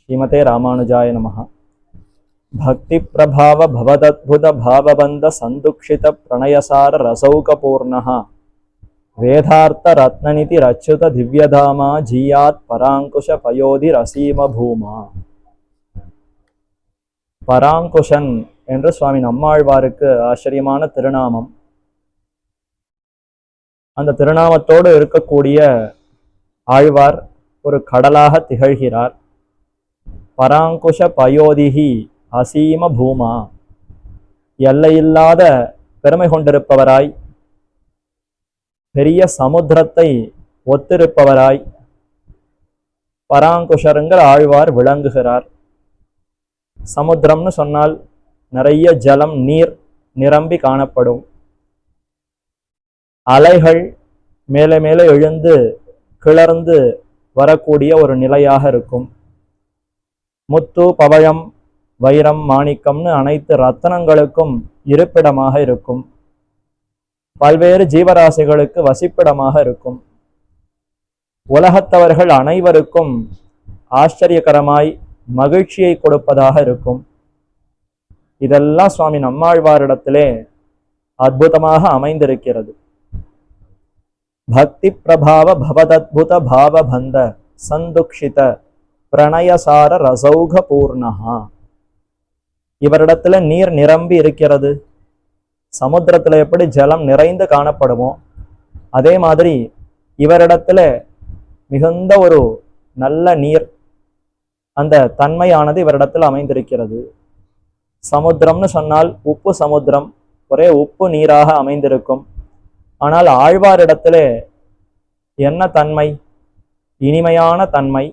श्रीमते रामानुजाय नमः। भक्ति प्रभाव भवदद्भुत भावबंध संदुक्षित प्रणयसार रसौकपूर्णः वेदार्थ रत्ननिधि रच्युत दिव्यधामा जीयात् परांकुश पयोधि रसीम भूमा। பராங்குஷன் என்று சுவாமி நம்மாழ்வாருக்கு ஆச்சரியமான திருநாமம். அந்த திருநாமத்தோடு இருக்கக்கூடிய ஆழ்வார் ஒரு கடலாக திகழ்கிறார். பராங்குஷ பயோதிஹி அசீம பூமா, எல்லையில்லாத பெருமை கொண்டிருப்பவராய், பெரிய சமுத்திரத்தை ஒத்திருப்பவராய் பராங்குஷருங்கிற ஆழ்வார் விளங்குகிறார். சமுத்திரம்னு சொன்னால் நிறைய ஜலம், நீர் நிரம்பி காணப்படும். அலைகள் மேலே மேலே எழுந்து கிளர்ந்து வரக்கூடிய ஒரு நிலையாக இருக்கும். முத்து, பவழம், வைரம், மாணிக்கம்னு அனைத்து ரத்தனங்களுக்கும் இருப்பிடமாக இருக்கும். பல்வேறு ஜீவராசிகளுக்கு வசிப்பிடமாக இருக்கும். உலகத்தவர்கள் அனைவருக்கும் ஆச்சரியகரமாய் மகிழ்ச்சியை கொடுப்பதாக இருக்கும். இதெல்லாம் சுவாமி நம்மாழ்வாரிடத்திலே அற்புதமாக அமைந்திருக்கிறது. பக்தி பிரபாவ பவதத்புத பாவபந்த சந்துக்ஷித பிரணயசார ரசௌக பூர்ணஹா. இவரிடத்துல நீர் நிரம்பி இருக்கிறது. சமுத்திரத்துல எப்படி ஜலம் நிறைந்து காணப்படுமோ அதே மாதிரி இவரிடத்துல மிகுந்த ஒரு நல்ல நீர், அந்த தன்மையானது இவரிடத்தில் அமைந்திருக்கிறது. சமுத்திரம்னு சொன்னால் உப்பு சமுத்திரம், ஒரே உப்பு நீராக அமைந்திருக்கும். ஆனால் ஆழ்வாரிடத்திலே என்ன தன்மை? இனிமையான தன்மை.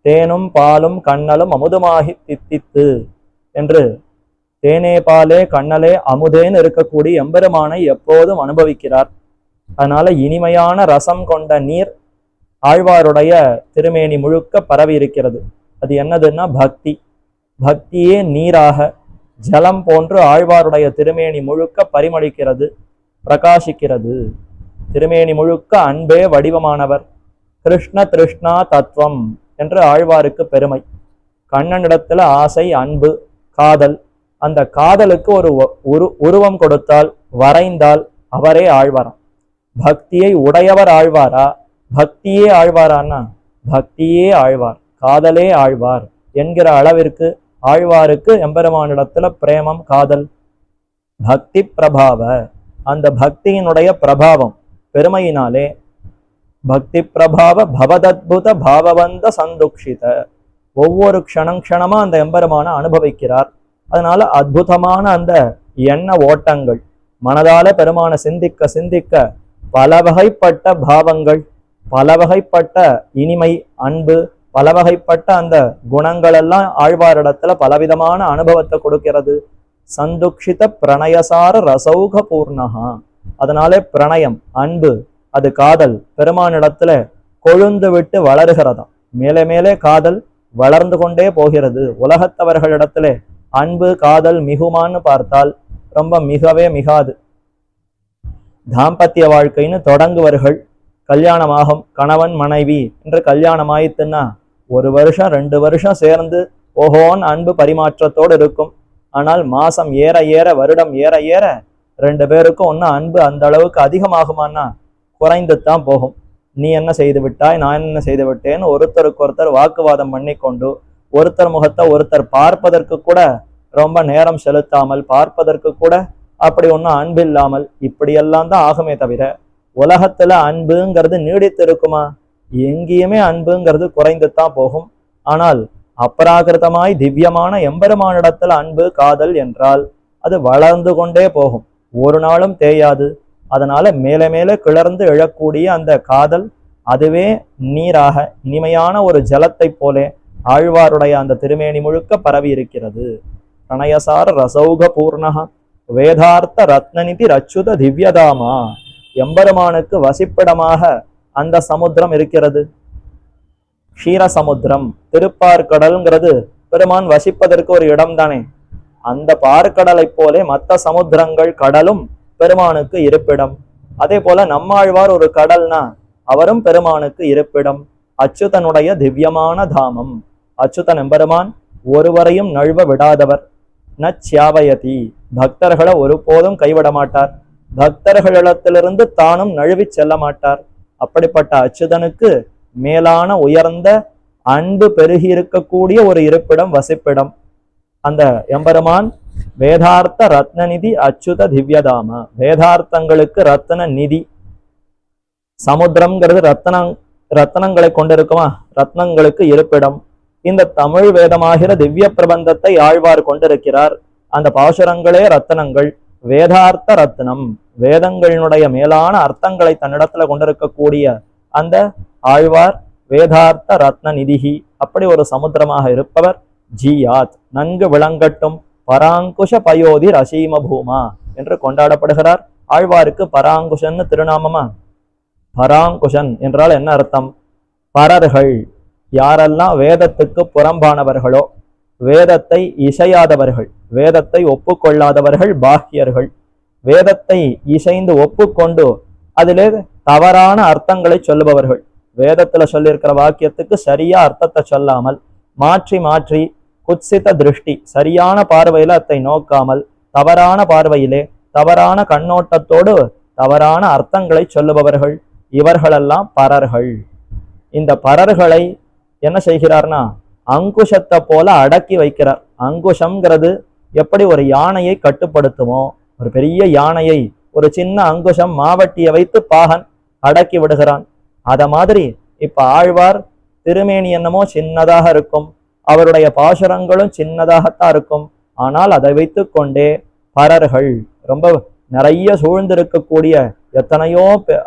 தேனும் பாலும் கண்ணலும் அமுதுமாகி தித்தித்து என்று தேனே பாலே கண்ணலே அமுதேன்னு இருக்கக்கூடிய எம்பெருமானை எப்போதும் அனுபவிக்கிறார். அதனால இனிமையான ரசம் கொண்ட நீர் ஆழ்வாருடைய திருமேனி முழுக்க பரவி இருக்கிறது. அது என்னதுன்னா பக்தி. பக்தியே நீராக ஜலம் போன்று ஆழ்வாருடைய திருமேனி முழுக்க பரிமளிக்கிறது, பிரகாசிக்கிறது. திருமேனி முழுக்க அன்பே வடிவமானவர். கிருஷ்ண திருஷ்ணா தத்துவம் என்று ஆழ்வாருக்கு பெருமை. கண்ணனிடத்துல ஆசை, அன்பு, காதல். அந்த காதலுக்கு ஒரு உருவம் கொடுத்தால், வரைந்தால் அவரே ஆழ்வாராம். பக்தியை உடையவர் ஆழ்வாரா, பக்தியே ஆழ்வாரான்னா பக்தியே ஆழ்வார், காதலே ஆழ்வார் என்கிற அளவிற்கு ஆழ்வாருக்கு எம்பெருமானிடத்துல பிரேமம், காதல். பக்தி பிரபாவ, அந்த பக்தியினுடைய பிரபாவம், பெருமையினாலே பக்தி பிரபாவ பவதத்புத பாவவந்த சந்துக்ஷித, ஒவ்வொரு க்ஷணமா அந்த எம்பெருமான அனுபவிக்கிறார். அதனால அற்புதமான அந்த எண்ண ஓட்டங்கள், மனதால பெருமான சிந்திக்க சிந்திக்க பல வகைப்பட்ட பாவங்கள், பல வகைப்பட்ட இனிமை, அன்பு, பல வகைப்பட்ட அந்த குணங்கள் எல்லாம் ஆழ்வாரிடத்துல பலவிதமான அனுபவத்தை கொடுக்கிறது. சந்துக்ஷித பிரணயசார ரசௌக பூர்ணஹா. அதனாலே பிரணயம், அன்பு, அது காதல் பெருமானிடத்துல கொழுந்து விட்டு வளருகிறதாம். மேலே மேலே காதல் வளர்ந்து கொண்டே போகிறது. உலகத்தவர்களிடத்துல அன்பு, காதல் மிகுமான்னு பார்த்தால் ரொம்ப மிகவே மிகாது. தாம்பத்திய வாழ்க்கைன்னு தொடங்குவர்கள், கல்யாணமாகும், கணவன் மனைவி என்று கல்யாணம் ஆயிட்டுன்னா 1 வருஷம் 2 வருஷம் சேர்ந்து ஓஹோன் அன்பு பரிமாற்றத்தோடு இருக்கும். ஆனால் மாசம் ஏற ஏற, வருடம் ஏற ஏற 2 பேருக்கும் ஒன்னும் அன்பு அந்த அளவுக்கு அதிகமாகுமான்னா குறைந்து தான் போகும். நீ என்ன செய்து விட்டாய், நான் என்ன செய்து விட்டேன்னு ஒருத்தருக்கு ஒருத்தர் வாக்குவாதம் பண்ணி கொண்டு, ஒருத்தர் முகத்தை ஒருத்தர் பார்ப்பதற்கு கூட ரொம்ப நேரம் செலுத்தாமல், பார்ப்பதற்கு கூட அப்படி ஒன்றும் அன்பு இல்லாமல், இப்படியெல்லாம் தான் ஆகுமே தவிர உலகத்துல அன்புங்கிறது நீடித்து இருக்குமா? எங்கேயுமே அன்புங்கிறது குறைந்து தான் போகும். ஆனால் அபராகிருதமாய் திவ்யமான எம்பெருமானிடத்துல அன்பு, காதல் என்றால் அது வளர்ந்து கொண்டே போகும், ஒரு நாளும் தேயாது. அதனால மேலே மேலே கிளர்ந்து எழக்கூடிய அந்த காதல், அதுவே நீராக இனிமையான ஒரு ஜலத்தை போலே ஆழ்வாருடைய அந்த திருமேனி முழுக்க பரவி இருக்கிறது. பிரணயசார ரசௌக பூர்ணஹ வேதார்த்த ரத்னநிதி ரச்சுத திவ்யதாமா. எம்பெருமானுக்கு வசிப்பிடமாக அந்த சமுத்திரம் இருக்கிறது. க்ஷீரசமுத்திரம், திருப்பார்கடல்ங்கிறது பெருமான் வசிப்பதற்கு ஒரு இடம் தானே. அந்த பார்க்கடலை போலே மற்ற சமுத்திரங்கள், கடலும் பெருமானுக்கு இருப்பிடம். அதே போல நம்மாழ்வார் ஒரு கடல்னா அவரும் பெருமானுக்கு இருப்பிடம். அச்சுதனுடைய திவ்யமான தாமம். அச்சுதன் எம்பெருமான் ஒருவரையும் நழுவ விடாதவர். நச்யாவயதி, பக்தர்களை ஒருபோதும் கைவிட மாட்டார். பக்தர்களிடத்திலிருந்து தானும் நழுவி செல்ல மாட்டார். அப்படிப்பட்ட அச்சுதனுக்கு மேலான உயர்ந்த அன்பு பெருகி இருக்கக்கூடிய ஒரு இருப்பிடம், வசிப்பிடம் அந்த எம்பெருமான். வேதார்த்த ரத்னநிதி அச்சுத திவ்யதாம, வேதார்த்தங்களுக்கு ரத்ன நிதி. சமுத்திரம்ங்கிறது ரத்னங்களை கொண்டிருக்குமா, ரத்னங்களுக்கு இருப்பிடம். இந்த தமிழ் வேதமாகிற திவ்ய பிரபந்தத்தை ஆழ்வார் கொண்டிருக்கிறார். அந்த பாசுரங்களே ரத்னங்கள். வேதார்த்த ரத்னம், வேதங்களினுடைய மேலான அர்த்தங்களை தன்னிடத்துல கொண்டிருக்கக்கூடிய அந்த ஆழ்வார் வேதார்த்த ரத்ன நிதிகி. அப்படி ஒரு சமுத்திரமாக இருப்பவர். ஜீயாத், நன்கு விளங்கட்டும். பராங்குஷ பயோதி ரசீம பூமா என்று கொண்டாடப்படுகிறார். ஆழ்வாருக்கு பராங்குஷன்னு திருநாமமா. பராங்குஷன் என்றால் என்ன அர்த்தம்? பரர்கள், யாரெல்லாம் வேதத்துக்கு புறம்பானவர்களோ, வேதத்தை இசையாதவர்கள், வேதத்தை ஒப்புக்கொள்ளாதவர்கள் பாக்கியர்கள். வேதத்தை இசைந்து ஒப்புக்கொண்டு அதிலே தவறான அர்த்தங்களை சொல்லுபவர்கள். வேதத்துல சொல்லியிருக்கிற வாக்கியத்துக்கு சரியா அர்த்தத்தை சொல்லாமல் மாற்றி மாற்றி குத்சித திருஷ்டி, சரியான பார்வையில அதை நோக்காமல் தவறான பார்வையிலே தவறான கண்ணோட்டத்தோடு தவறான அர்த்தங்களை சொல்லுபவர்கள், இவர்களெல்லாம் பரர்கள். இந்த பரர்களை என்ன செய்கிறார்னா அங்குஷத்தை போல அடக்கி வைக்கிறார். அங்குஷம்ங்கிறது எப்படி ஒரு யானையை கட்டுப்படுத்துமோ, ஒரு பெரிய யானையை ஒரு சின்ன அங்குஷம் மாவட்டியை வைத்து பாகன் அடக்கி விடுகிறான். அத மாதிரி இப்ப ஆழ்வார் திருமேனி என்னமோ சின்னதாக இருக்கும், அவருடைய பாசுரங்களும் சின்னதாகத்தான் இருக்கும். ஆனால் அதை வைத்து கொண்டே பரர்கள், ரொம்ப நிறைய சூழ்ந்திருக்கக்கூடிய எத்தனையோ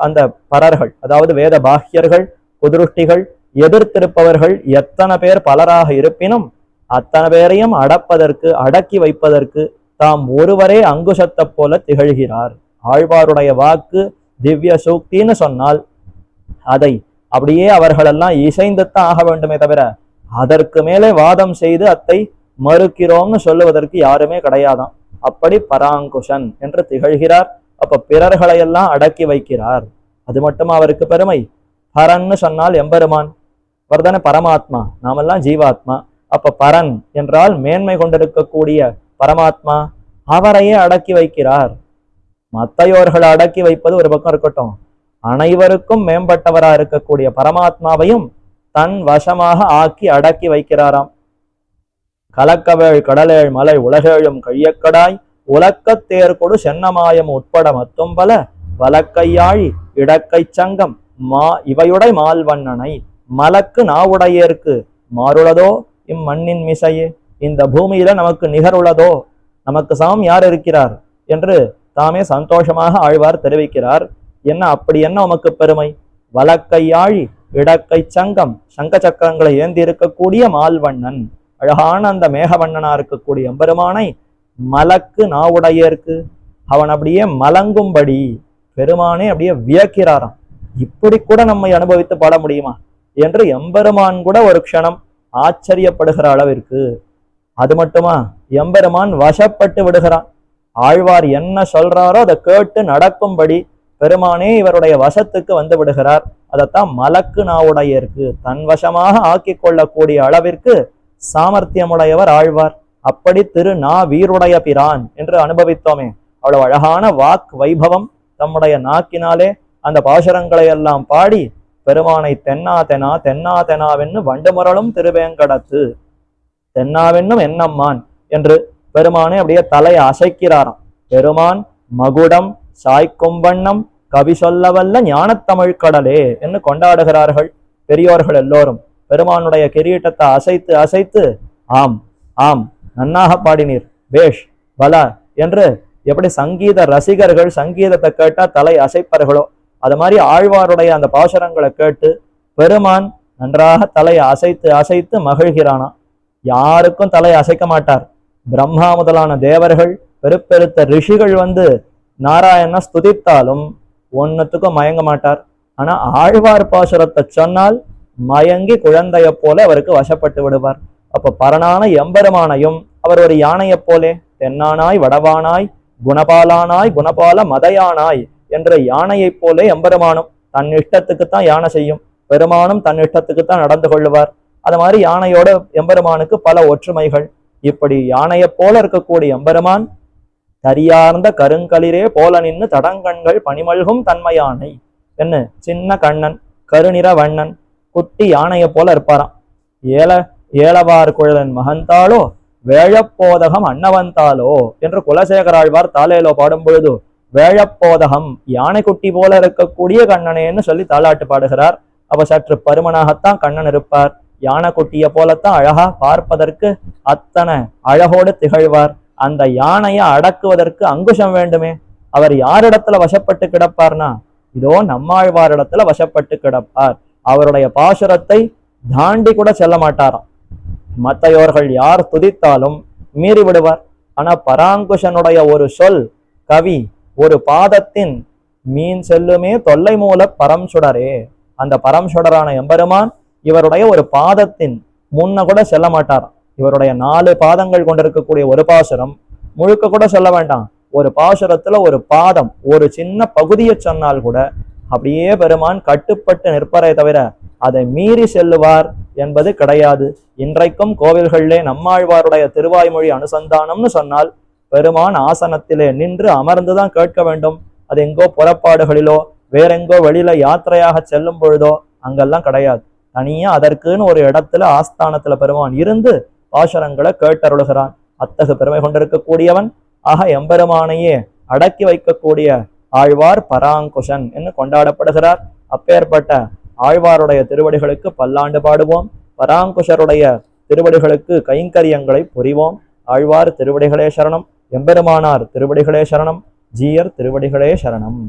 அந்த பரர்கள், அதாவது வேத பாக்கியர்கள், குதிருஷ்டிகள், எதிர்த்திருப்பவர்கள் எத்தனை பேர் பலராக இருப்பினும் அத்தனை பேரையும் அடப்பதற்கு, அடக்கி வைப்பதற்கு தாம் ஒருவரே அங்குஷத்தை போல திகழ்கிறார். ஆழ்வாருடைய வாக்கு திவ்ய சூக்தின்னு சொன்னால் அதை அப்படியே அவர்களெல்லாம் இசைந்துத்தான் ஆக வேண்டுமே தவிர அதற்கு மேலே வாதம் செய்து அத்தை மறுக்கிறோம்னு சொல்லுவதற்கு யாருமே கிடையாதாம். அப்படி பராங்குஷன் என்று திகழ்கிறார். அப்ப பிறர்களையெல்லாம் அடக்கி வைக்கிறார். அது மட்டும் அவருக்கு பெருமை. பரன்னு சொன்னால் எம்பெருமான், அவர்தானே பரமாத்மா, நாமெல்லாம் ஜீவாத்மா. அப்ப பரன் என்றால் மேன்மை கொண்டிருக்கக்கூடிய பரமாத்மா, அவரையே அடக்கி வைக்கிறார். மத்தையோர்களை அடக்கி வைப்பது ஒரு பக்கம் இருக்கட்டும், அனைவருக்கும் மேம்பட்டவரா இருக்கக்கூடிய பரமாத்மாவையும் தன் வசமாக ஆக்கி அடக்கி வைக்கிறாராம். கலக்கவேள் கடலேள் மலை உலகேழும் கையக்கடாய் உலக்கத் தேர்கொடு சென்னமாயம் உட்பட மத்தும் பல வலக்கையாழி இடக்கை சங்கம் இவையுடை மால்வண்ணனை மலக்கு நாவுடையேற்கு மாறுளதோ இம்மண்ணின் மிசையே. இந்த பூமியில நமக்கு நிகருள்ளதோ, நமக்கு சமம் யார் இருக்கிறார் என்று தாமே சந்தோஷமாக ஆழ்வார் தெரிவிக்கிறார். என்ன அப்படி என்ன உமக்கு பெருமை? வலக்கையாழி இடக்கை சங்கம், சங்க சக்கரங்களை ஏந்தி இருக்கக்கூடிய மால்வண்ணன், அழகான அந்த மேகவண்ணனா இருக்கக்கூடிய எம்பெருமானை மலக்கு நாவுடையேற்கு, அவன் அப்படியே மலங்கும்படி பெருமானே அப்படியே வியக்கிறாராம். இப்படி கூட நம்மை அனுபவித்து பாட முடியுமா என்று எம்பெருமான் கூட ஒரு க்ஷணம் ஆச்சரியப்படுகிற அளவிற்கு. அது மட்டுமா, எம்பெருமான் வசப்பட்டு விடுகிறான். ஆழ்வார் என்ன சொல்றாரோ அதை கேட்டு நடக்கும்படி பெருமானே இவருடைய வசத்துக்கு வந்து விடுகிறார். அதைத்தான் மலக்கு நாவுடையேற்கு, தன் வசமாக ஆக்கி கொள்ளக்கூடிய அளவிற்கு சாமர்த்தியமுடையவர் ஆழ்வார். அப்படி திரு நா வீருடைய பிரான் என்று அனுபவித்தோமே, அவ்வளவு அழகான வாக் வைபவம் தம்முடைய நாக்கினாலே அந்த பாசுரங்களை எல்லாம் பாடி பெருமானை தென்னா தெனா தென்னா தெனாவென்னு வண்டுமுரளும் திருவேங்கடத்து, தென்னாவென்னும் என்னம்மான் என்று பெருமானை அப்படியே தலையை அசைக்கிறாராம். பெருமான் மகுடம் சாய்க்கும்பண்ணம் கவி சொல்லவல்ல ஞானத்தமிழ் கடலே என்று கொண்டாடுகிறார்கள் பெரியோர்கள் எல்லோரும். பெருமானுடைய கிரீட்டத்தை அசைத்து அசைத்து ஆம் ஆம் நன்னாக பாடினீர், பேஷ் பலா என்று எப்படி சங்கீத ரசிகர்கள் சங்கீதத்தை கேட்டா தலை அசைப்பார்களோ, அது மாதிரி ஆழ்வாருடைய அந்த பாசுரங்களை கேட்டு பெருமான் நன்றாக தலையை அசைத்து அசைத்து மகிழ்கிறானா. யாருக்கும் தலையை அசைக்க மாட்டார். பிரம்மா முதலான தேவர்கள், பெருப்பெருத்த ரிஷிகள் வந்து நாராயண ஸ்துதித்தாலும் ஒன்னுத்துக்கும் மயங்க மாட்டார். ஆனா ஆழ்வார் பாசுரத்தை சொன்னால் மயங்கி குழந்தைய போல அவருக்கு வசப்பட்டு விடுவார். அப்ப பரனான எம்பெருமானையும் அவர் ஒரு யானையை போலே தென்னானாய் வடவானாய் குணபாலானாய் குணபால மதையானாய் என்ற யானையை போலே எம்பெருமானும் தன் இஷ்டத்துக்குத்தான் யானை செய்யும், பெருமானும் தன் இஷ்டத்துக்குத்தான் நடந்து கொள்ளுவார். அது மாதிரி யானையோட எம்பெருமானுக்கு பல ஒற்றுமைகள். இப்படி யானையை போல இருக்கக்கூடிய எம்பெருமான் தரியார்ந்த கருங்களிரே போல நின்று தடங்கண்கள் பனிமல்கும் தன்மையானை என்ன சின்ன கண்ணன் கருநிற வண்ணன் குட்டி யானையை போல இருப்பாராம். ஏலவார் குழலன் மகந்தாலோ வேழப்போதகம் அன்னவந்தாலோ என்று குலசேகராழ்வார் தாலேலோ பாடும் பொழுது வேழப்போதகம் யானை குட்டி போல இருக்கக்கூடிய கண்ணனேன்னு சொல்லி தாலாட்டு பாடுகிறார். அப்ப சற்று பருமனாகத்தான் கண்ணன் இருப்பார். யானை குட்டியை போலத்தான் அழகா பார்ப்பதற்கு அத்தனை அழகோடு திகழ்வார். அந்த யானையை அடக்குவதற்கு அங்குஷம் வேண்டுமே. அவர் யாரிடத்துல வசப்பட்டு கிடப்பார்னா இதோ நம்மாழ்வாரிடத்துல வசப்பட்டு கிடப்பார். அவருடைய பாசுரத்தை தாண்டி கூட செல்ல மாட்டாராம். மத்தையோர்கள் யார் துதித்தாலும் மீறி விடுவார். ஆனா பராங்குஷனுடைய ஒரு சொல் கவி ஒரு பாதத்தின் மீன் செல்லுமே தொல்லை மூல பரம் சுடரே. அந்த பரம் சுடரான எம்பெருமான் இவருடைய ஒரு பாதத்தின் முன்ன கூட செல்ல மாட்டாராம். இவருடைய 4 பாதங்கள் கொண்டிருக்கக்கூடிய ஒரு பாசுரம் முழுக்க கூட சொல்ல வேண்டாம். ஒரு பாசுரத்துல ஒரு பாதம் ஒரு சின்ன பகுதியை சொன்னால் கூட அப்படியே பெருமான் கட்டுப்பட்டு நிற்பரை தவிர அதை மீறி செல்லுவார் என்பது கிடையாது. இன்றைக்கும் கோவில்களிலே நம்மாழ்வாருடைய திருவாய்மொழி அனுசந்தானம்னு சொன்னால் பெருமான் ஆசனத்திலே நின்று அமர்ந்துதான் கேட்க வேண்டும். அது எங்கோ புறப்பாடுகளிலோ வேறெங்கோ வெளியில யாத்திரையாக செல்லும் பொழுதோ அங்கெல்லாம் கிடையாது. தனியா அதற்குன்னு ஒரு இடத்துல ஆஸ்தானத்துல பெருமான் இருந்து பாசுரங்களை கேட்டருளுகிறான். அத்தகு பெருமை கொண்டிருக்கக்கூடியவன். ஆக எம்பெருமானையே அடக்கி வைக்கக்கூடிய ஆழ்வார் பராங்குஷன் என்று கொண்டாடப்படுகிறார். அப்பேற்பட்ட ஆழ்வாருடைய திருவடிகளுக்கு பல்லாண்டு பாடுவோம். பராங்குஷருடைய திருவடிகளுக்கு கைங்கரியங்களை புரிவோம். ஆழ்வார் திருவடிகளே சரணம். எம்பெருமானார் திருவடிகளே சரணம். ஜீயர் திருவடிகளே சரணம்.